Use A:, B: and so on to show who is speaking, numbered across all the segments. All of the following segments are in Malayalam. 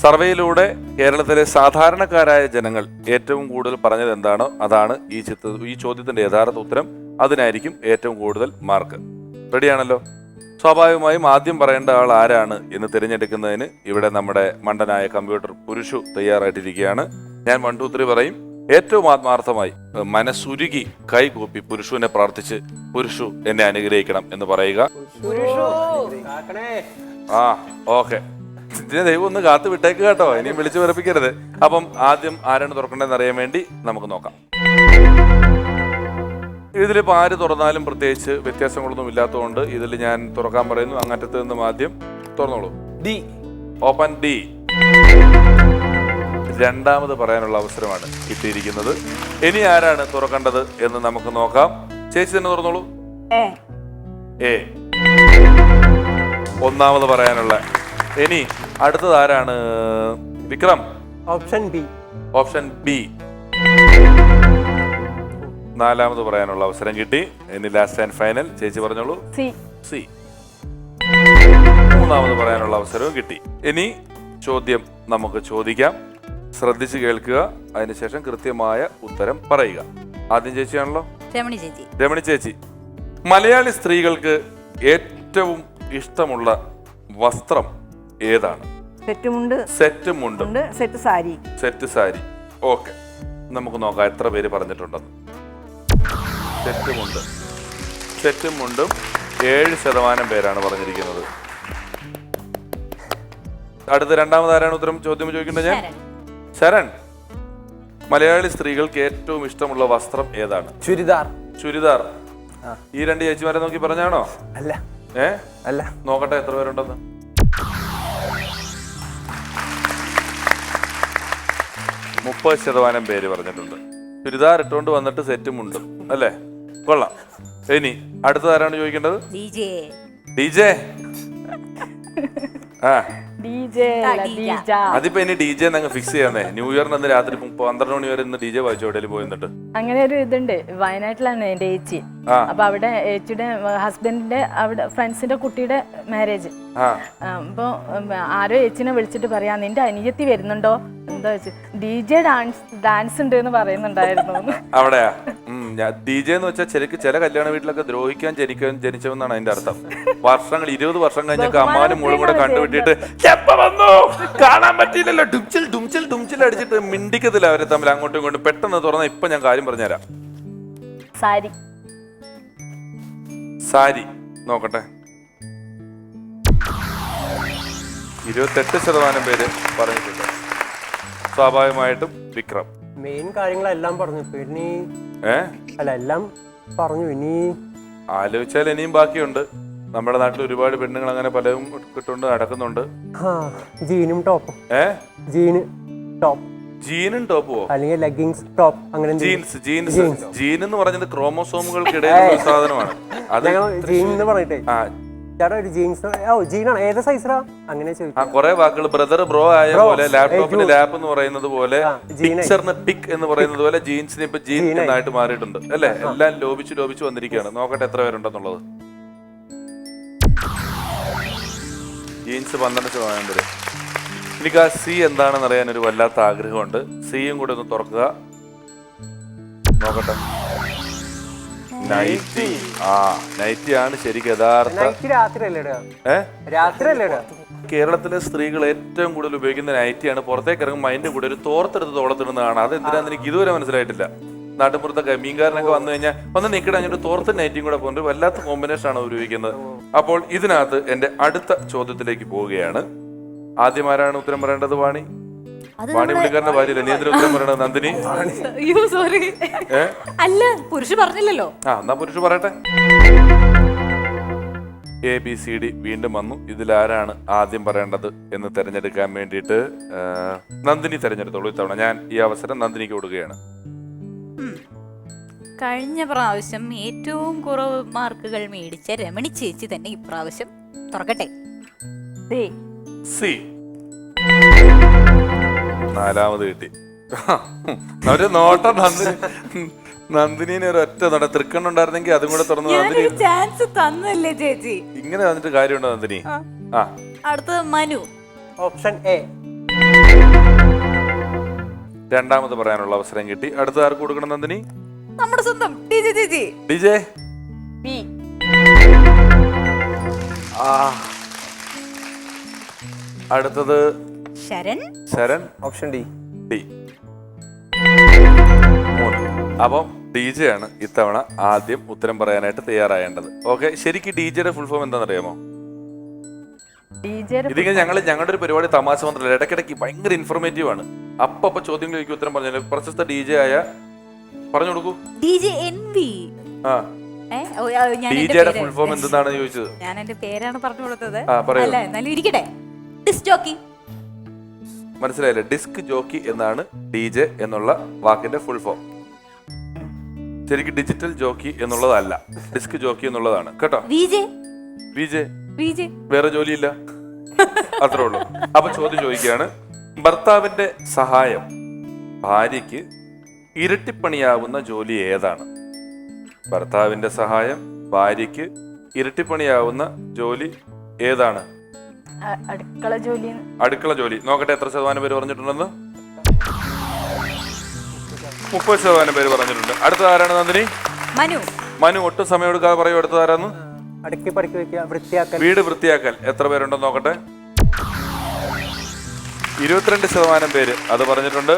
A: സർവേയിലൂടെ കേരളത്തിലെ സാധാരണക്കാരായ ജനങ്ങൾ ഏറ്റവും കൂടുതൽ പറഞ്ഞത് എന്താണോ അതാണ് ഈ ചോദ്യത്തിന്റെ യഥാർത്ഥ ഉത്തരം. അതിനായിരിക്കും ഏറ്റവും കൂടുതൽ മാർക്ക്. റെഡിയാണല്ലോ? സ്വാഭാവികമായും ആദ്യം പറയേണ്ട ആൾ ആരാണ് എന്ന് തിരഞ്ഞെടുക്കുന്നതിന് ഇവിടെ നമ്മുടെ മണ്ടനായ കമ്പ്യൂട്ടർ പുരുഷു തയ്യാറായിട്ടിരിക്കുകയാണ്. ഞാൻ 1 2 3 പറയും. ഏറ്റവും ആത്മാർത്ഥമായി മനസ്സുരുകി കൈകൂപ്പി പുരുഷുവിനെ പ്രാർത്ഥിച്ച് പുരുഷു എന്നെ അനുഗ്രഹിക്കണം എന്ന് പറയുക. ആ ഓക്കെ, ഇതിനെ ദൈവം ഒന്ന് കാത്തു വിട്ടേക്ക് കേട്ടോ, ഇനിയും വിളിച്ചു വെറുപ്പിക്കരുത്. അപ്പം ആദ്യം ആരാണ് തുറക്കേണ്ടതെന്ന് അറിയാൻ വേണ്ടി നമുക്ക് നോക്കാം. ഇതിലിപ്പോൾ ആര് തുറന്നാലും പ്രത്യേകിച്ച് വ്യത്യാസങ്ങളൊന്നും ഇല്ലാത്തതുകൊണ്ട് ഇതിൽ ഞാൻ തുറക്കാൻ പറയുന്നു. അങ്ങറ്റത്ത് നിന്നും ആദ്യം തുറന്നോളൂ. ഡി. Open D. രണ്ടാമത് പറയാനുള്ള അവസരമാണ് കിട്ടിയിരിക്കുന്നത്. ഇനി ആരാണ് തുറക്കേണ്ടത് എന്ന് നമുക്ക് നോക്കാം. ചേച്ചി തന്നെ തുറന്നോളൂ. എ. ഒന്നാമത് പറയാനുള്ള. ഇനി അടുത്തത് ആരാണ്? Vikram.
B: Option B.
A: Option B. നാലാമത് പറയാനുള്ള അവസരം കിട്ടി. ഇനി ലാസ്റ്റ് ആൻഡ് ഫൈനൽ ചേച്ചി പറഞ്ഞോളൂ. സി. മൂന്നാമത് പറയാനുള്ള അവസരവും കിട്ടി. ഇനി ചോദ്യം നമുക്ക് ചോദിക്കാം. ശ്രദ്ധിച്ച് കേൾക്കുക, അതിനുശേഷം കൃത്യമായ ഉത്തരം പറയുക. ആദ്യം ചേച്ചിയാണല്ലോ, രമണി ചേച്ചി. മലയാളി സ്ത്രീകൾക്ക് ഏറ്റവും ഇഷ്ടമുള്ള വസ്ത്രം ഏതാണ്? സെറ്റ് മുണ്ട്. സെറ്റ് സാരി. ഓക്കെ, നമുക്ക് നോക്കാം എത്ര പേര് പറഞ്ഞിട്ടുണ്ടെന്ന്. സെറ്റും മുണ്ടും 7% പേരാണ് പറഞ്ഞിരിക്കുന്നത്. അടുത്ത രണ്ടാമത് ആരാണ് ഉത്തരം ചോദ്യം ചോദിക്കേണ്ടത്? ഞാൻ. ശരൺ. മലയാളി സ്ത്രീകൾക്ക് ഏറ്റവും ഇഷ്ടമുള്ള വസ്ത്രം ഏതാണ്? ചുരിദാർ. ഈ രണ്ട് ചേച്ചിമാരെ നോക്കി പറഞ്ഞാണോ? അല്ല. നോക്കട്ടെ എത്ര പേരുണ്ടെന്ന്. %30 പേര് പറഞ്ഞിട്ടുണ്ട്. ചുരിദാർ ഇട്ടുകൊണ്ട് വന്നിട്ട് സെറ്റും മുണ്ടും അല്ലേ? കൊള്ളാം. ഇനി അടുത്തതാരാണ് ചോദിക്കേണ്ടത്? ഡിജെ. അതിപ്പോ ഇനി ഡിജെ അങ്ങ് ഫിക്സ് ചെയ്യാന്നേ. ന്യൂ ഇയറിന് അന്ന് രാത്രി 12 മണി വരെ ഇന്ന് ഡിജെ വായിച്ചു എവിടെയും പോയി നിന്നിട്ട്.
C: അങ്ങനെ ഒരു ഇതുണ്ട്, വയനാട്ടിലാണ് എന്റെ ഏച്ചി. അപ്പൊ അവിടെ ഏച്ചിയുടെ ഹസ്ബൻഡിന്റെ അവിടെ ഫ്രണ്ട്സിന്റെ കുട്ടിയുടെ മാരേജ്. അപ്പൊ ആരോ ഏച്ചിനെ വിളിച്ചിട്ട് പറയാ, നിന്റെ അനിയത്തി വരുന്നുണ്ടോ എന്താ വെച്ച്, DJ ഡാൻസ് ഉണ്ട് എന്ന് പറയുന്നുണ്ടായിരുന്നു.
A: അവിടെയാ DJ എന്ന് വെച്ചാൽ ശരിക്കും ചില കല്യാണ വീട്ടിലൊക്കെ ദ്രോഹിക്കാൻ ജനിച്ചവെന്നാണ് അതിന്റെ അർത്ഥം. വർഷങ്ങൾ 20 വർഷം കഴിഞ്ഞൊക്കെ അമ്മാനും മോളും കൂടെ കണ്ടുപിട്ടിട്ട് കാണാൻ പറ്റിയില്ലല്ലോ, ഡുംചിൽ അടിച്ചിട്ട് മിണ്ടിക്കത്തില്ല അവരെ തമ്മിൽ അങ്ങോട്ടും ഇങ്ങോട്ടും. പെട്ടെന്ന് തുറന്ന ഇപ്പൊ ഞാൻ കാര്യം പറഞ്ഞുതരാം. സാരി നോക്കട്ടെ. 28% പേര് പറഞ്ഞിട്ടുണ്ട്. സ്വാഭാവികമായിട്ടും വിക്രം.
B: മെയിൻ കാര്യങ്ങളെല്ലാം പറഞ്ഞു. ഇനി എല്ലാം പറഞ്ഞു. ഇനി
A: ആലോചിച്ചാൽ ഇനിയും ബാക്കിയുണ്ട്. നമ്മുടെ നാട്ടിൽ ഒരുപാട് പെണ്ണുങ്ങൾ അങ്ങനെ പലരും കിട്ടുകൊണ്ട് നടക്കുന്നുണ്ട്.
B: ജീനും ടോപ്പും.
A: ജീനും ടോപ്പോ
B: അല്ലെങ്കിൽ ലെഗിങ്സ് ടോപ്പ് അങ്ങനെ.
A: ജീൻ എന്ന് പറഞ്ഞത് ക്രോമോസോമുകൾക്കിടയിലുള്ള സാധനമാണ്. അത്
B: ജീൻ എന്ന് പറഞ്ഞിട്ടേ
A: കുറെ വാക്കുകൾ ബ്രദർ ബ്രോ ആയ പോലെ, ലാപ്ടോപ്പിന് ലാപ്പ് എന്ന് പറയുന്നത് പോലെ, പിക്ചറിന് പിക് എന്ന് പറയുന്നത് പോലെ ജീൻസിന് ഇപ്പൊ ജീൻ എന്നായിട്ട് മാറിയിട്ടുണ്ട് അല്ലെ? എല്ലാം ലോപിച്ച് വന്നിരിക്കുകയാണ്. നോക്കട്ടെ എത്ര പേരുണ്ടെന്നുള്ളത്. ജീൻസ് 12% പേര്. എനിക്ക് ആ സി എന്താണെന്ന് അറിയാൻ ഒരു വല്ലാത്ത ആഗ്രഹമുണ്ട്. സിയും കൂടെ ഒന്ന് തുറക്കുക. നോക്കട്ടെ. നൈറ്റി. നൈറ്റി ആണ് ശരിക്കും യഥാർത്ഥ. കേരളത്തിലെ സ്ത്രീകൾ ഏറ്റവും കൂടുതൽ ഉപയോഗിക്കുന്ന നൈറ്റിയാണ്. പുറത്തേക്ക് ഇറങ്ങുമ്പോൾ അതിന്റെ കൂടെ ഒരു തോർത്തെടുത്ത് തോളത്തിടുന്നതാണ്. അത് എന്തിനാന്ന് എനിക്ക് ഇതുവരെ മനസ്സിലായിട്ടില്ല. നാട്ടുപുറത്തൊക്കെ മീൻകാരനൊക്കെ വന്നു കഴിഞ്ഞാൽ ഒന്ന് നിൽക്കണ അങ്ങോട്ട് തോർത്തും നൈറ്റിയും കൂടെ പോകുന്നത് വല്ലാത്ത കോമ്പിനേഷൻ ആണ് ഉപയോഗിക്കുന്നത്. അപ്പോൾ ഇതിനകത്ത് എന്റെ അടുത്ത ചോദ്യത്തിലേക്ക് പോവുകയാണ്. ആദ്യം ആരാണ് ഉത്തരം പറയേണ്ടത്? വാണി പുള്ളിക്കാരന്റെ ഭാര്യ. നീ എന്തിനാ ഉത്തരം പറയണത്? നന്ദിനി.
D: അല്ല, പുരുഷ പറഞ്ഞില്ലല്ലോ.
A: എന്നാ പുരുഷ പറയട്ടെ. ABCD വീണ്ടും വന്നു. ഇതിലാരാണ് ആദ്യം പറയേണ്ടത് എന്ന് തെരഞ്ഞെടുക്കാൻ വേണ്ടിയിട്ട് നന്ദിനി തെരഞ്ഞെടുത്തോളൂ. ഇത്തവണ ഞാൻ ഈ അവസരം നന്ദിനിക്ക് കൊടുക്കുകയാണ്.
D: കഴിഞ്ഞ പ്രാവശ്യം ഏറ്റവും കുറവ് മാർക്കുകൾ മേടിച്ച രമണി ചേച്ചി തന്നെ ഇപ്രാവശ്യം തുറക്കട്ടെ.
A: സി. 4ാമത് കിട്ടി. അവര് നോട്ടം നന്ദിനിനെ ഒരു ഒറ്റ നട തൃക്കണ്ണുണ്ടായിരുന്നെങ്കിൽ അതും കൂടെ തുറന്നു.
D: ചാൻസ് തന്നല്ലേ ചേച്ചി?
A: ഇങ്ങനെ വന്നിട്ട് കാര്യമുണ്ടോ നന്ദിനി?
D: അടുത്തത് മനു.
B: Option A.
A: രണ്ടാമത് പറയാനുള്ള അവസരം കിട്ടി. അടുത്ത ആർക്ക് കൊടുക്കണം നന്ദിനി?
D: നമ്മുടെ സ്വന്തം ഡിജെ ചേച്ചി.
A: DJ
C: B.
A: അടുത്തത്
D: Sharan.
A: Sharan.
B: Option D.
A: D. 3. അപ്പം ഡിജെ ആണ് ഇത്തവണ ആദ്യം ഉത്തരം പറയാനായിട്ട് തയ്യാറായേണ്ടത്. ഓക്കെ, ശരിക്കും ഡിജെയുടെ ഫുൾ ഫോം എന്താണെന്നറിയാമോ? ഇതിങ്ങനെ ഞങ്ങളുടെ ഒരു പരിപാടി തമാശ മാത്രമല്ല, ഇടയ്ക്കിടയ്ക്ക് ഭയങ്കര ഇൻഫോർമേറ്റീവ് ആണ്. അപ്പൊ ചോദ്യങ്ങൾ ചോദിക്കും, ഉത്തരം പറഞ്ഞാൽ പ്രശസ്ത ഡിജെ ആയ പറഞ്ഞു കൊടുക്കൂ.
D: ഡിജെ എൻവി.
A: ആ, ഡിജെയുടെ ഫുൾ ഫോം എന്താണ് ചോദിച്ചത്?
D: ഞാൻ എന്റെ പേരാണ് പറഞ്ഞു കൊടുത്തത്.
A: അല്ല,
D: എന്നാലും ഇരിക്കട്ടെ. Disk jockey.
A: മനസ്സിലായില്ലേ? ഡിസ്ക് ജോക്കി എന്നാണ് ഡിജെ എന്നുള്ള വാക്കിന്റെ ഫുൾ ഫോം. ശരിക്കും ഡിജിറ്റൽ ജോക്കി എന്നുള്ളതല്ല, ഡിസ്ക് ജോക്കി എന്നുള്ളതാണ് കേട്ടോ. വിജെ വേറെ ജോലിയില്ല, അത്രേ ഉള്ളൂ. അപ്പൊ ചോദ്യം ചോദിക്കുകയാണ്, ഭർത്താവിന്റെ സഹായം ഭാര്യയ്ക്ക് ഇരട്ടിപ്പണിയാവുന്ന ജോലി ഏതാണ്? ഭർത്താവിന്റെ സഹായം ഭാര്യയ്ക്ക് ഇരട്ടിപ്പണിയാവുന്ന ജോലി ഏതാണ്?
C: അടുക്കള ജോലി.
A: അടുക്കള ജോലി. നോക്കട്ടെ എത്ര ശതമാനം പേര് പറഞ്ഞിട്ടുണ്ടെന്ന്. 30% പേര് പറഞ്ഞിട്ടുണ്ട്. അടുത്ത ആരാണ് നന്ദിനി? മനു. ഒട്ടും സമയം എടുക്കാതെ പറയൂ, അടുത്ത ആരാന്ന്? വീട് വൃത്തിയാക്കൽ. എത്ര പേരുണ്ടെന്ന് നോക്കട്ടെ. 22% പേര് അത് പറഞ്ഞിട്ടുണ്ട്.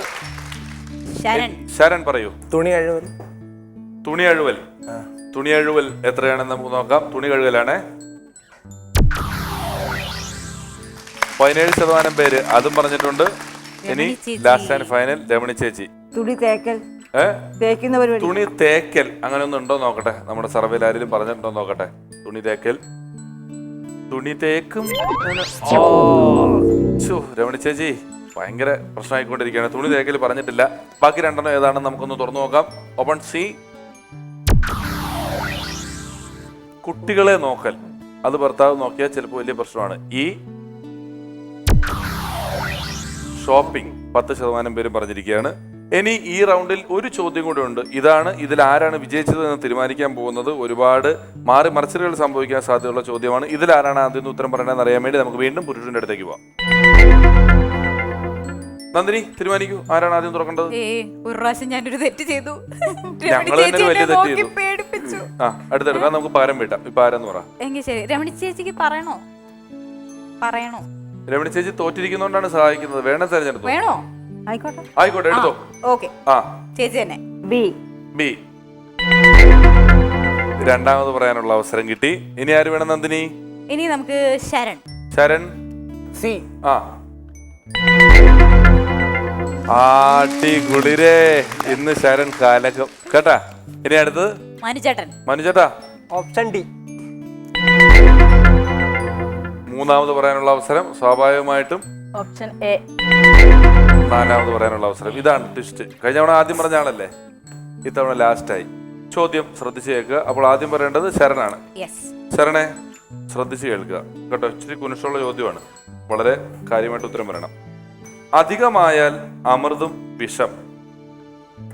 A: ശരൺ പറയൂ.
B: തുണി അഴുവൽ.
A: തുണി അഴുവൽ എത്രയാണെന്ന് നമുക്ക് നോക്കാം. തുണി കഴുകലാണേ. 17% പേര് അതും പറഞ്ഞിട്ടുണ്ട്. ഇനി ലാസ്റ്റ് ആൻഡ് ഫൈനൽ രമണി ചേച്ചി.
E: തുണി തേക്കൽ.
A: തുണി തേക്കൽ അങ്ങനെ ഒന്നും ഉണ്ടോ നോക്കട്ടെ. നമ്മുടെ സർവേയിൽ ആരെങ്കിലും പറഞ്ഞിട്ടുണ്ടോ നോക്കട്ടെ. തുണി തേക്കൽ. തുണി തേക്കും. രമണി ചേച്ചി ഭയങ്കര പ്രശ്നമായിക്കൊണ്ടിരിക്കുകയാണ്. തുണി തേക്കൽ പറഞ്ഞിട്ടില്ല. ബാക്കി രണ്ടെണ്ണം ഏതാണെന്ന് നമുക്കൊന്ന് തുറന്നു നോക്കാം. Open C. കുട്ടികളെ നോക്കൽ. അത് ഭർത്താവ് നോക്കിയാൽ ചിലപ്പോൾ വലിയ പ്രശ്നമാണ്. ഈ ഷോപ്പിംഗ് 10% പേരും പറഞ്ഞിരിക്കുകയാണ്. ഇനി ഈ റൗണ്ടിൽ ഒരു ചോദ്യം കൂടെ ഉണ്ട്. ഇതിൽ ആരാണ് വിജയിച്ചത് എന്ന് തീരുമാനിക്കാൻ പോകുന്നത്. ഒരുപാട് മാറി മറിച്ചിലുകൾ സംഭവിക്കാൻ സാധ്യതയുള്ള ചോദ്യമാണ്. ഇതിൽ ആരാണ് ആദ്യം ഉത്തരം പറയണമെന്ന് അറിയാൻ വേണ്ടി നമുക്ക് വീണ്ടും പുരുഷന്റെ അടുത്തേക്ക് പോവാം. നന്ദിനി തീരുമാനിക്കൂ, ആരാണ് ആദ്യം തുറക്കേണ്ടത്?
D: ഒരു പ്രാവശ്യം ഞാനൊരു തെറ്റ് ചെയ്തു.
A: ഞങ്ങൾ തന്നെ വലിയ തെറ്റ് ചെയ്തു. അടുത്തെടുക്കാം, നമുക്ക് പകരം വീട്ടാം. ഇപ്പൊ ആരെന്ന് പറ.
D: രമണി ചേച്ചിക്ക് പറയണോ?
A: രമണി ചേച്ചി തോറ്റിരിക്കുന്നോണ്ടാണ് സഹായിക്കുന്നത്. വേണം തെരഞ്ഞെടുത്തു.
D: വേണോ?
A: ആയിക്കോട്ടെ, എടുത്തോ.
D: ഓക്കെ, ചേച്ചി തന്നെ.
A: ബി. രണ്ടാമത് പറയാനുള്ള അവസരം കിട്ടി. ഇനി ആര് വേണം നന്ദിനി?
D: ഇനി നമുക്ക് ശരൺ.
B: സി.
A: ആട്ടിക്കുളിരേ, ഇന്ന് ശരൺ കാലകം കേട്ടാ. ഇനി അടുത്തത് മനുചേട്ടാ.
B: Option D.
A: മൂന്നാമത് പറയാനുള്ള അവസരം സ്വാഭാവികമായിട്ടും
C: ഓപ്ഷൻ എ.
A: നാലാമത് പറയാനുള്ള അവസരം. ഇതാണ് ട്വിസ്റ്റ്. കഴിഞ്ഞ തവണ ആദ്യം പറഞ്ഞ ആളല്ലേ, ഇത്തവണ ലാസ്റ്റായി. ചോദ്യം ശ്രദ്ധിച്ചു കേൾക്കുക. അപ്പോൾ ആദ്യം പറയേണ്ടത് ശരണാണ്. ശരണെ ശ്രദ്ധിച്ചു കേൾക്കുക കേട്ടോ. ഇച്ചിരി കുനിഷമുള്ള ചോദ്യമാണ്. വളരെ കാര്യമായിട്ട് ഉത്തരം പറയണം. അധികമായാൽ അമൃതും വിഷം,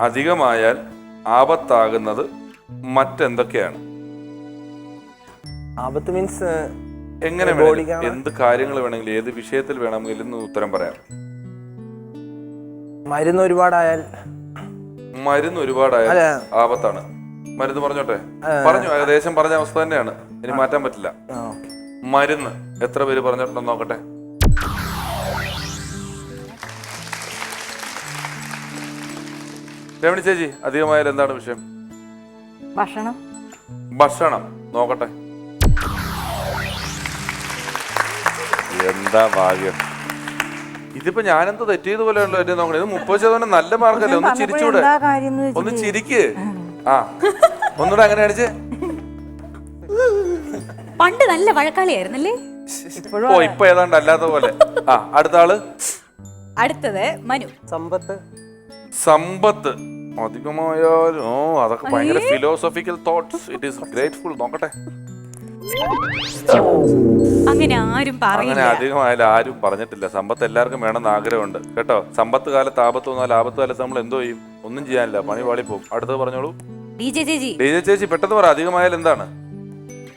A: അധികമായാൽ ആപത്താകുന്നത് മറ്റെന്തൊക്കെയാണ്?
B: ആപത്ത് മീൻസ്
A: എങ്ങനെ വേണമെങ്കിലും, എന്ത് കാര്യങ്ങൾ വേണമെങ്കിലും, ഏത് വിഷയത്തിൽ വേണമെങ്കിലും ഉത്തരം പറയാം.
B: മരുന്ന് ഒരുപാടായാൽ
A: ആപത്താണ്. മരുന്ന് പറഞ്ഞോട്ടെ. പറഞ്ഞു, ഏകദേശം പറഞ്ഞ അവസ്ഥ തന്നെയാണ്. ഇനി മാറ്റാൻ പറ്റില്ല. മരുന്ന് എത്ര പേര് പറഞ്ഞിട്ടുണ്ടോ നോക്കട്ടെ. രമണി ചേച്ചി, അധികമായാൽ എന്താണ് വിഷയം? ഭക്ഷണം. നോക്കട്ടെ. എന്താ ഭാഗ്യം. ഇതിപ്പോ ഞാനെന്തോ തെറ്റിയത് പോലെയല്ലോ എന്നെ നോക്കണേ. ഇത് 30% നല്ല മാർക്കല്ലേ. ഒന്ന് ചിരിച്ചൂടെ? ഒന്ന് ചിരിക്ക്. ഒന്നുകൂടെ അങ്ങനെ കാണിച്ചേ.
D: പണ്ട് നല്ല വഴക്കാളിയായിരുന്നല്ലേ.
A: ഇപ്പൊ ഏതാണ്ട് അല്ലാത്ത പോലെ. അടുത്ത ആള്.
D: അടുത്തത് മനു.
A: സമ്പത്ത് അധികമായാലും അതൊക്കെ ഭയങ്കര philosophical thoughts. It is grateful. നോക്കട്ടെ.
D: അങ്ങനെ
A: അധികമായാലും ആരും പറഞ്ഞിട്ടില്ല. സമ്പത്ത് എല്ലാവർക്കും വേണമെന്ന് ആഗ്രഹമുണ്ട് കേട്ടോ. സമ്പത്ത് കാലത്ത് ആപത്ത് വന്നാൽ ആപത്ത് കാലത്ത് നമ്മൾ എന്തോ ചെയ്യും? ഒന്നും ചെയ്യാനില്ല, പണി പാളി പോകും. അടുത്തത് പറഞ്ഞോളൂ. ഡിജെ ചേച്ചി പെട്ടെന്ന് പറ. അധികമായാൽ എന്താണ്?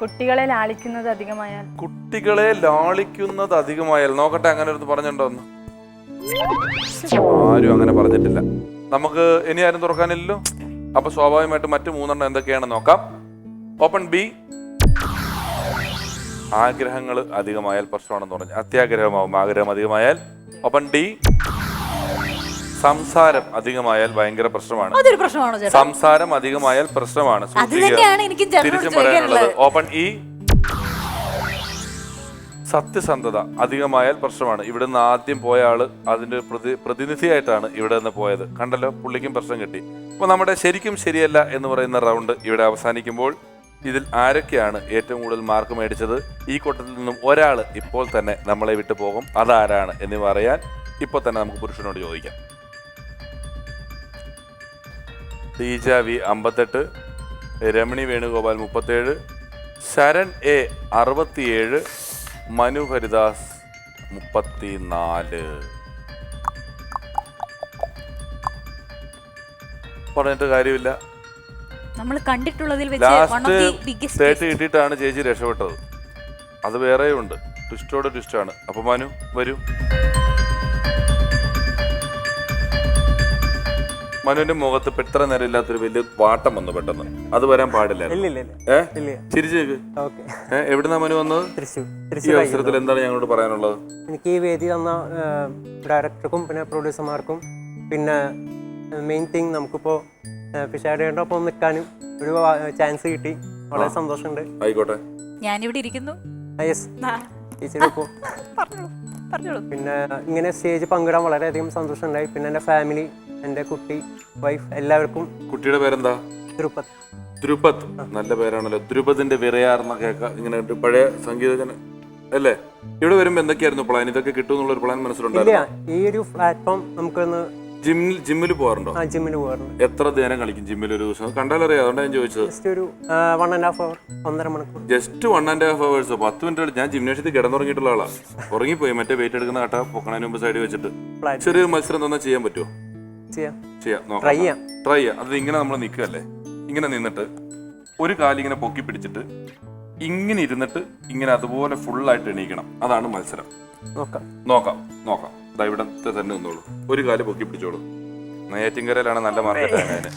C: കുട്ടികളെ ലാളിക്കുന്നത് അധികമായാൽ.
A: കുട്ടികളെ ലാളിക്കുന്നത് അധികമായാൽ. നോക്കട്ടെ, അങ്ങനെ ഒരു പറഞ്ഞിട്ടുണ്ടോ ഒന്ന്. ആരും അങ്ങനെ പറഞ്ഞിട്ടില്ല. നമുക്ക് ഇനി ആരും തുറക്കാനില്ലല്ലോ. അപ്പൊ സ്വാഭാവികമായിട്ട് മറ്റു 3 എണ്ണം എന്തൊക്കെയാണെന്ന് നോക്കാം. Open B. ആഗ്രഹങ്ങൾ അധികമായാൽ പ്രശ്നമാണെന്ന് പറഞ്ഞു. അത്യാഗ്രഹമാവും ആഗ്രഹം അധികമായാൽ. Open D. സംസാരം അധികമായാൽ ഭയങ്കര പ്രശ്നമാണ്.
D: അതൊരു പ്രശ്നമാണോ ചേട്ടാ?
A: സംസാരം അധികമായാൽ പ്രശ്നമാണ്.
D: അത് തന്നെയാണ് എനിക്ക്
A: തിരിച്ചും പറയാനുള്ളത്. Open E. സത്യസന്ധത അധികമായാൽ പ്രശ്നമാണ്. ഇവിടുന്ന് ആദ്യം പോയ ആള് അതിന്റെ പ്രതിനിധിയായിട്ടാണ് ഇവിടെ നിന്ന് പോയത്. കണ്ടല്ലോ, പുള്ളിക്കും പ്രശ്നം കിട്ടി. അപ്പോൾ നമ്മുടെ ശരിക്കും ശരിയല്ല എന്ന് പറയുന്ന റൗണ്ട് ഇവിടെ അവസാനിക്കുമ്പോൾ ഇതിൽ ആരൊക്കെയാണ് ഏറ്റവും കൂടുതൽ മാർക്ക് മേടിച്ചത്? ഈ കൂട്ടത്തിൽ നിന്നും ഒരാൾ ഇപ്പോൾ തന്നെ നമ്മളെ വിട്ടു പോകും. അതാരാണ് എന്നിവ അറിയാൻ ഇപ്പോൾ തന്നെ നമുക്ക് പുരുഷനോട് ചോദിക്കാം. Deeja V 58, Ramani Venugopal 37, Sharan A 67, Manu Haridas 34. പറഞ്ഞിട്ട് കാര്യമില്ല.
D: നമ്മൾ കണ്ടിട്ടുള്ളതിൽ വെച്ച്
A: ലാസ്റ്റ് 30 കിട്ടിയിട്ടാണ് ചേച്ചി രക്ഷപ്പെട്ടത്. അത് വേറെയും ഉണ്ട്. ട്വിസ്റ്റോടെ ട്വിസ്റ്റാണ്. അപ്പൊ മനു വരൂ. മനുവിന്റെ മുഖത്ത് ഇത്ര നേരം ഇല്ലാത്തൊരു വലിയ വാട്ടം വന്നു പെട്ടെന്ന്. അത് വരാൻ പാടില്ല. ചിരിച്ചേക്ക്. എവിടുന്നാ മനു വന്നത്? ഈ അവസരത്തിൽ എന്താണ് ഞങ്ങളോട് പറയാനുള്ളത്?
B: എനിക്ക് ഈ വേദി തന്ന ഡയറക്ടർക്കും പിന്നെ പ്രൊഡ്യൂസർമാർക്കും പിന്നെ മെയിൻ തിങ് നമുക്കിപ്പോൾ പിഷാരയുടെ ഒപ്പം നിൽക്കാനും ഒരു ചാൻസ് കിട്ടി. വളരെ സന്തോഷമുണ്ട്.
A: ആയിക്കോട്ടെ,
D: ഞാനിവിടെ ഇരിക്കുന്നു.
B: പിന്നെ ഇങ്ങനെ സ്റ്റേജ് പങ്കിടാൻ വളരെയധികം സന്തോഷമുണ്ടായി. പിന്നെ എൻ്റെ ഫാമിലി, എൻ്റെ കുട്ടി, വൈഫ്, എല്ലാവർക്കും.
A: കുട്ടിയുടെ പേരെന്താ?
B: ധ്രുപത്.
A: ധ്രുപത്, നല്ല പേരാണല്ലോ. ധ്രുപതിന്റെ വിറയാർന്ന കേൾക്കാം. ഇങ്ങനെ പഴയ സംഗീതജ്ഞൻ അല്ലേ? ഇവിടെ വരുമ്പോ എന്തൊക്കെയായിരുന്നു പ്ലാൻ? ഇതൊക്കെ കിട്ടുമെന്നുള്ള ഒരു പ്ലാൻ മനസ്സിലുണ്ടായിരുന്നു?
B: ഈ ഒരു പ്ലാറ്റ്ഫോം നമുക്കൊന്ന്
A: ജിമ്മിൽ പോകാറുണ്ടോ?
B: ജിമ്മിൽ പോകാറുണ്ട്.
A: എത്ര നേരം കളിക്കും ജിമ്മിൽ ഒരു ദിവസം? കണ്ടാലറിയാം, അതുകൊണ്ടാണ് ഞാൻ ചോദിച്ചത്.
B: ജസ്റ്റ് ഒരു 1.5 hour, 1.5 മണിക്കൂർ.
A: Just 1.5 hours, 10 minute. ഞാൻ ജിംനേഷ്യത്തിൽ കിടന്നുറങ്ങിയിട്ടുള്ള ആളാ. ഉറങ്ങിപ്പോയി. മറ്റേ വെയിറ്റ് എടുക്കുന്ന കട്ട പൊക്കണതിന് മുമ്പ് സൈഡിൽ വെച്ചിട്ട് ചെറിയൊരു മത്സരം തന്നെ ചെയ്യാൻ പറ്റുമോ? ചെയ്യാം. ട്രൈ ചെയ്യാം. അത് ഇങ്ങനെ നമ്മൾ നിൽക്കുകയല്ലേ, ഇങ്ങനെ നിന്നിട്ട് ഒരു കാലിങ്ങനെ പൊക്കി പിടിച്ചിട്ട് ഇങ്ങനെ ഇരുന്നിട്ട് ഇങ്ങനെ അതുപോലെ ഫുള്ളായിട്ട് എണീക്കണം. അതാണ് മത്സരം. നോക്കാം. ഇവിടത്തെ തന്നെ നിന്നോളൂ. ഒരു കാല് പൊക്കി പിടിച്ചോളൂ. നെയ്യാറ്റിൻകരയിലാണ് നല്ല മാർക്കറ്റ്.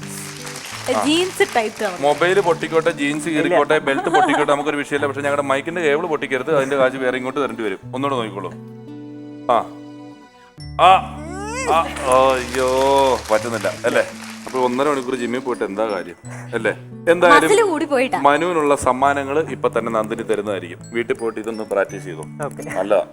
A: മൊബൈൽ പൊട്ടിക്കോട്ടെ, ജീൻസ് കീറിക്കോട്ടെ, ബെൽറ്റ് പൊട്ടിക്കോട്ടെ, നമുക്കൊരു വിഷയമില്ല. പക്ഷെ ഞങ്ങളുടെ മൈക്കിന്റെ കേബിൾ പൊട്ടിക്കരുത്. അതിന്റെ കാശ് വേറെ ഇങ്ങോട്ട് തരേണ്ടി വരും. ഒന്നുകൂടെ നോക്കിക്കോളൂ. അയ്യോ, പറ്റുന്നില്ല അല്ലേ? അപ്പൊ 1.5 മണിക്കൂർ ജിമ്മിൽ പോയിട്ട് എന്താ കാര്യം അല്ലേ? എന്തായാലും മനുവിനുള്ള സമ്മാനങ്ങൾ ഇപ്പൊ തന്നെ നന്ദിനി തരുന്നതായിരിക്കും. വീട്ടിൽ പോയിട്ട് ഇതൊന്ന് പ്രാക്ടീസ് ചെയ്തു. നല്ലതാ.